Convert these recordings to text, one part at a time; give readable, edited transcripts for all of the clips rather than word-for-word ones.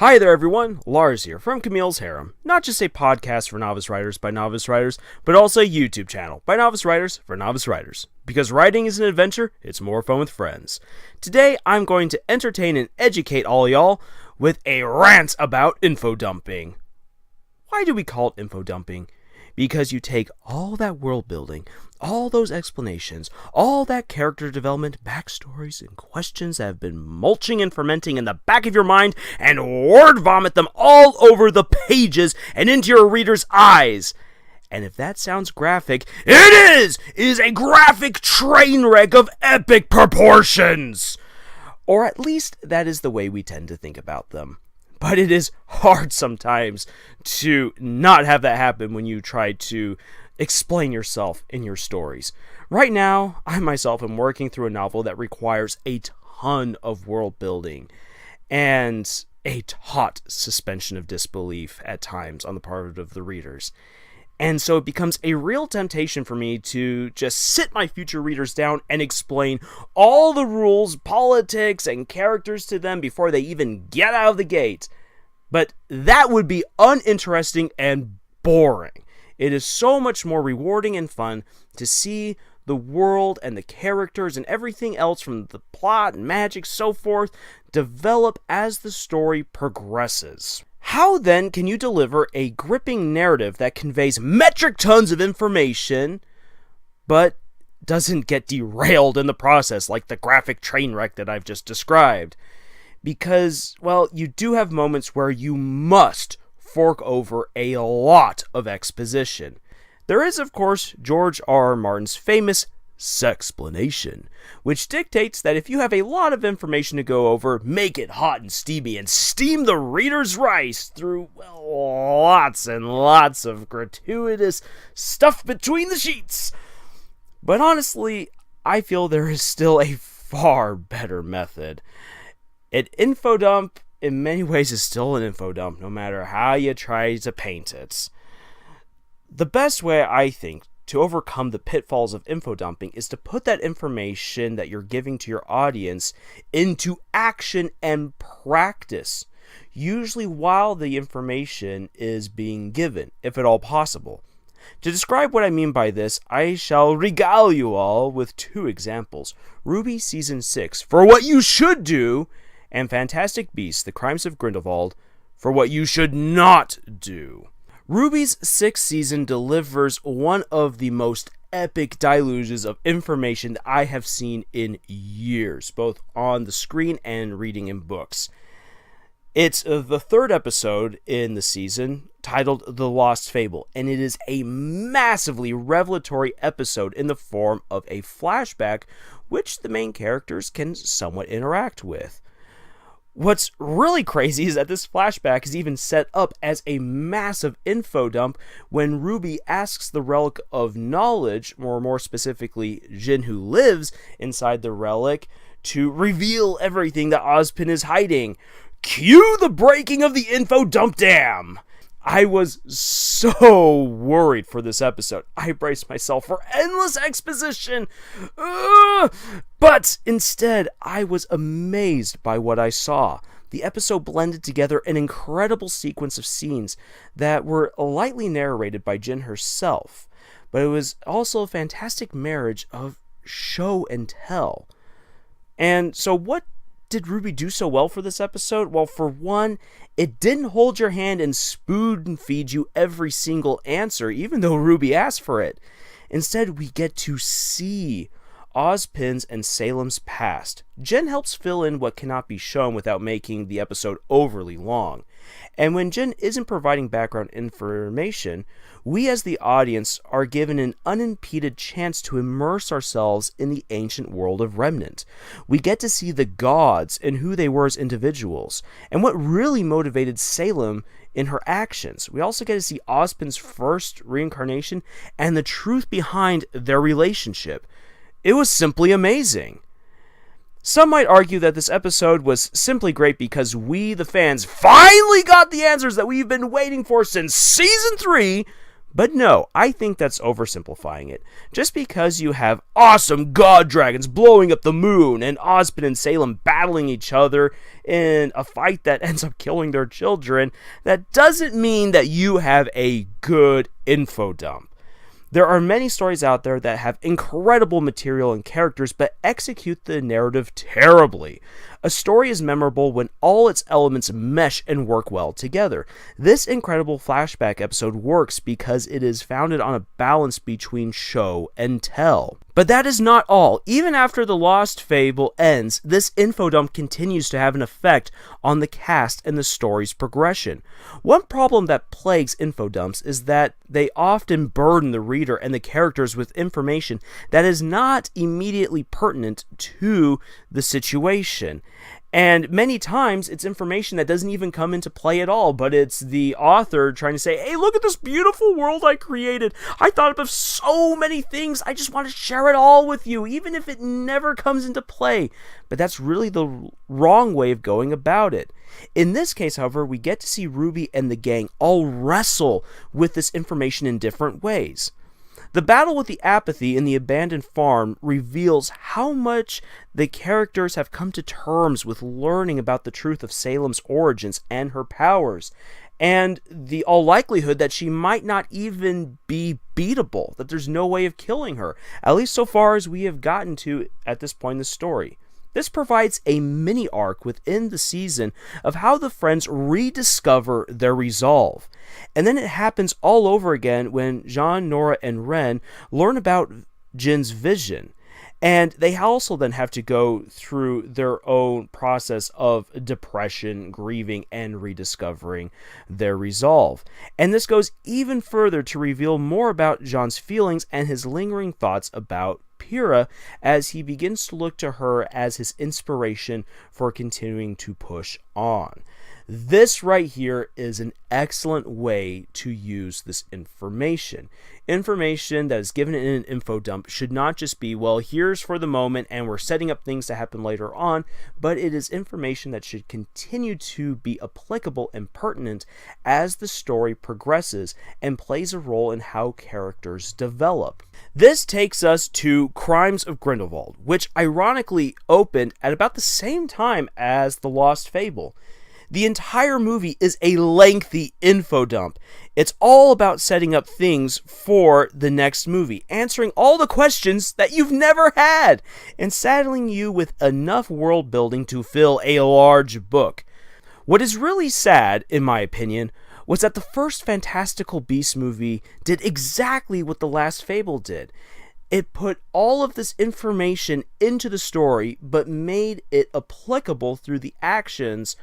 Hi there everyone, Lars here from Camille's Harem. Not just a podcast for novice writers by novice writers, but also a YouTube channel by novice writers for novice writers. Because writing is an adventure, it's more fun with friends. Today I'm going to entertain and educate all y'all with a rant about infodumping. Why do we call it infodumping? Because you take all that world building, all those explanations, all that character development, backstories, and questions that have been mulching and fermenting in the back of your mind and word vomit them all over the pages and into your reader's eyes. And if that sounds graphic, it is a graphic train wreck of epic proportions. Or at least that is the way we tend to think about them. But it is hard sometimes to not have that happen when you try to explain yourself in your stories. Right now, I myself am working through a novel that requires a ton of world building and a taut suspension of disbelief at times on the part of the readers. And so it becomes a real temptation for me to just sit my future readers down and explain all the rules, politics, and characters to them before they even get out of the gate. But that would be uninteresting and boring. It is so much more rewarding and fun to see the world and the characters and everything else from the plot and magic, so forth, develop as the story progresses. How then can you deliver a gripping narrative that conveys metric tons of information, but doesn't get derailed in the process like the graphic train wreck that I've just described? Because, well, you do have moments where you must fork over a lot of exposition. There is, of course, George R. R. Martin's famous sexplanation, which dictates that if you have a lot of information to go over, make it hot and steamy and steam the reader's rice through, well, lots and lots of gratuitous stuff between the sheets. But honestly, I feel there is still a far better method. An infodump, in many ways, is still an infodump, no matter how you try to paint it. The best way, I think, to overcome the pitfalls of infodumping is to put that information that you're giving to your audience into action and practice, usually while the information is being given, if at all possible. To describe what I mean by this, I shall regale you all with two examples. RWBY Season 6, for what you should do, and Fantastic Beasts, The Crimes of Grindelwald, for what you should not do. RWBY's 6th season delivers one of the most epic deluges of information that I have seen in years, both on the screen and reading in books. It's the third episode in the season, titled The Lost Fable, and it is a massively revelatory episode in the form of a flashback, which the main characters can somewhat interact with. What's really crazy is that this flashback is even set up as a massive info dump when RWBY asks the Relic of Knowledge, or more specifically Jin, who lives inside the relic, to reveal everything that Ozpin is hiding. Cue the breaking of the info dump dam! I was so worried for this episode. I braced myself for endless exposition. But instead, I was amazed by what I saw. The episode blended together an incredible sequence of scenes that were lightly narrated by Jin herself. But it was also a fantastic marriage of show and tell. And so what did RWBY do so well for this episode? Well, for one, it didn't hold your hand and spoon feed you every single answer, even though RWBY asked for it. Instead, we get to see Ozpin's and Salem's past. Jin helps fill in what cannot be shown without making the episode overly long. And when Jin isn't providing background information, we as the audience are given an unimpeded chance to immerse ourselves in the ancient world of Remnant. We get to see the gods and who they were as individuals, and what really motivated Salem in her actions. We also get to see Ozpin's first reincarnation and the truth behind their relationship. It was simply amazing. Some might argue that this episode was simply great because we, the fans, finally got the answers that we've been waiting for since Season 3, But no, I think that's oversimplifying it. Just because you have awesome god dragons blowing up the moon and Ozpin and Salem battling each other in a fight that ends up killing their children, that doesn't mean that you have a good infodump. There are many stories out there that have incredible material and characters but execute the narrative terribly. A story is memorable when all its elements mesh and work well together. This incredible flashback episode works because it is founded on a balance between show and tell. But that is not all. Even after the Lost Fable ends, this infodump continues to have an effect on the cast and the story's progression. One problem that plagues infodumps is that they often burden the reader and the characters with information that is not immediately pertinent to the situation. And many times, it's information that doesn't even come into play at all, but it's the author trying to say, hey, look at this beautiful world I created. I thought of so many things. I just want to share it all with you, even if it never comes into play. But that's really the wrong way of going about it. In this case, however, we get to see RWBY and the gang all wrestle with this information in different ways. The battle with the apathy in the abandoned farm reveals how much the characters have come to terms with learning about the truth of Salem's origins and her powers, and the all likelihood that she might not even be beatable, that there's no way of killing her, at least so far as we have gotten to at this point in the story. This provides a mini arc within the season of how the friends rediscover their resolve. And then it happens all over again when Jean, Nora, and Ren learn about Jin's vision. And they also then have to go through their own process of depression, grieving, and rediscovering their resolve. And this goes even further to reveal more about Jean's feelings and his lingering thoughts about Pyrrha as he begins to look to her as his inspiration for continuing to push on. This right here is an excellent way to use this information. Information that is given in an info dump should not just be, well, here's for the moment and we're setting up things to happen later on, but it is information that should continue to be applicable and pertinent as the story progresses and plays a role in how characters develop. This takes us to Crimes of Grindelwald, which ironically opened at about the same time as The Lost Fable. The entire movie is a lengthy info dump. It's all about setting up things for the next movie, answering all the questions that you've never had, and saddling you with enough world building to fill a large book. What is really sad, in my opinion, was that the first Fantastical Beasts movie did exactly what The Last Fable did. It put all of this information into the story, but made it applicable through the actions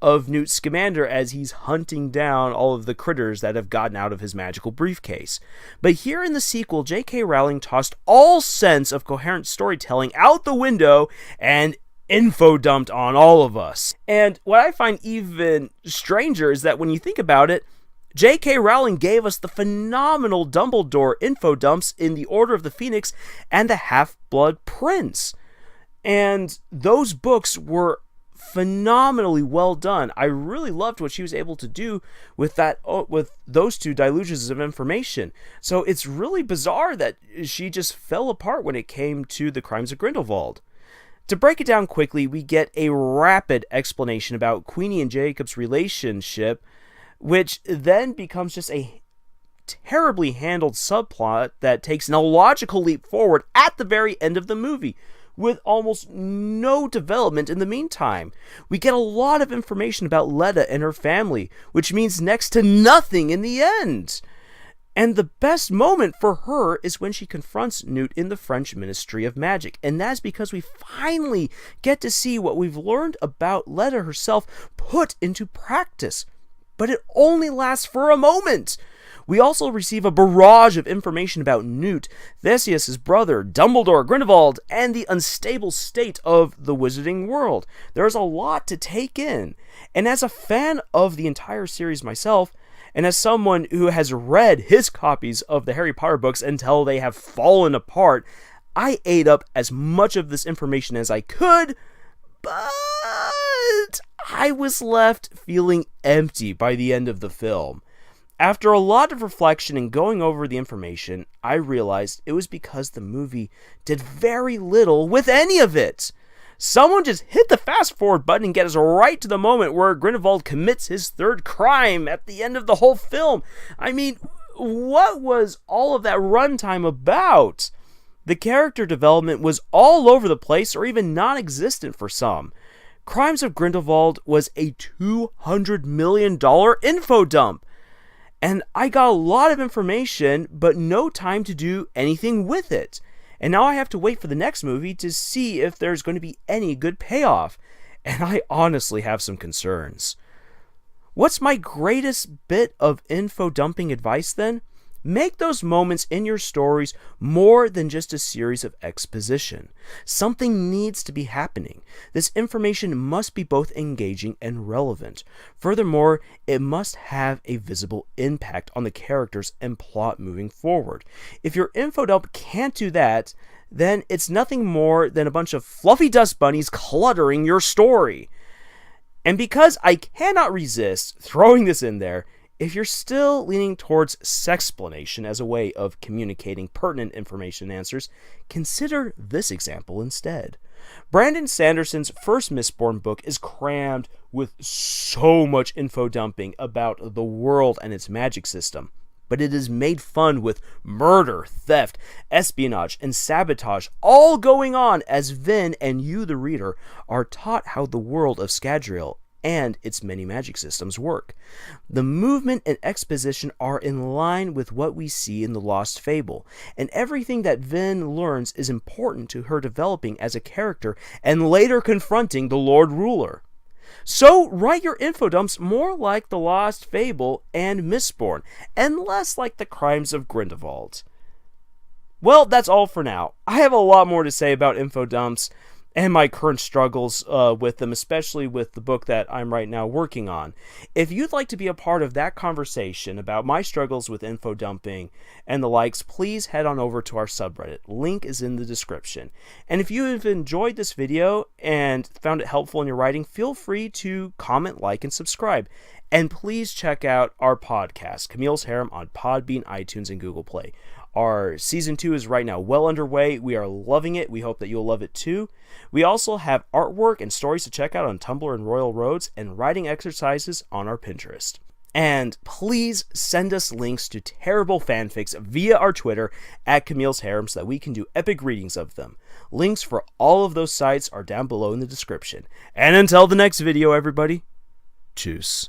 of Newt Scamander as he's hunting down all of the critters that have gotten out of his magical briefcase. But here in the sequel, J.K. Rowling tossed all sense of coherent storytelling out the window and info dumped on all of us. And what I find even stranger is that when you think about it, J.K. Rowling gave us the phenomenal Dumbledore info dumps in The Order of the Phoenix and The Half-Blood Prince. And those books were phenomenally well done. I really loved what she was able to do with those two deluges of information. So it's really bizarre that she just fell apart when it came to the Crimes of Grindelwald. To break it down quickly, we get a rapid explanation about Queenie and Jacob's relationship, which then becomes just a terribly handled subplot that takes an illogical leap forward at the very end of the movie, with almost no development in the meantime. We get a lot of information about Letta and her family, which means next to nothing in the end. And the best moment for her is when she confronts Newt in the French Ministry of Magic, and that's because we finally get to see what we've learned about Letta herself put into practice. But it only lasts for a moment. We also receive a barrage of information about Newt, Theseus' his brother, Dumbledore, Grindelwald, and the unstable state of the wizarding world. There's a lot to take in. And as a fan of the entire series myself, and as someone who has read his copies of the Harry Potter books until they have fallen apart, I ate up as much of this information as I could, but I was left feeling empty by the end of the film. After a lot of reflection and going over the information, I realized it was because the movie did very little with any of it. Someone just hit the fast forward button and get us right to the moment where Grindelwald commits his third crime at the end of the whole film. I mean, what was all of that runtime about? The character development was all over the place or even non-existent for some. Crimes of Grindelwald was a $200 million info dump. And I got a lot of information, but no time to do anything with it. And now I have to wait for the next movie to see if there's going to be any good payoff. And I honestly have some concerns. What's my greatest bit of info dumping advice then? Make those moments in your stories more than just a series of exposition. Something needs to be happening. This information must be both engaging and relevant. Furthermore, it must have a visible impact on the characters and plot moving forward. If your info dump can't do that, then it's nothing more than a bunch of fluffy dust bunnies cluttering your story. And because I cannot resist throwing this in there, if you're still leaning towards sexplanation as a way of communicating pertinent information and answers, consider this example instead. Brandon Sanderson's first Mistborn book is crammed with so much info dumping about the world and its magic system, but it is made fun with murder, theft, espionage, and sabotage all going on as Vin and you, the reader, are taught how the world of Scadrial and its many magic systems work. The movement and exposition are in line with what we see in the Lost Fable, and everything that Vin learns is important to her developing as a character and later confronting the Lord Ruler. So write your info dumps more like the Lost Fable and Mistborn, and less like the Crimes of Grindelwald. Well, that's all for now. I have a lot more to say about info dumps and my current struggles with them, especially with the book that I'm right now working on. If you'd like to be a part of that conversation about my struggles with info dumping and the likes, please head on over to our subreddit. Link is in the description. And if you have enjoyed this video and found it helpful in your writing, feel free to comment, like, and subscribe. And please check out our podcast, Camille's Harem, on Podbean, iTunes, and Google Play. Our Season 2 is right now well underway. We are loving it. We hope that you'll love it too. We also have artwork and stories to check out on Tumblr and Royal Roads, and writing exercises on our Pinterest. And please send us links to terrible fanfics via our Twitter at Camille's Harem so that we can do epic readings of them. Links for all of those sites are down below in the description. And until the next video, everybody, tschüss.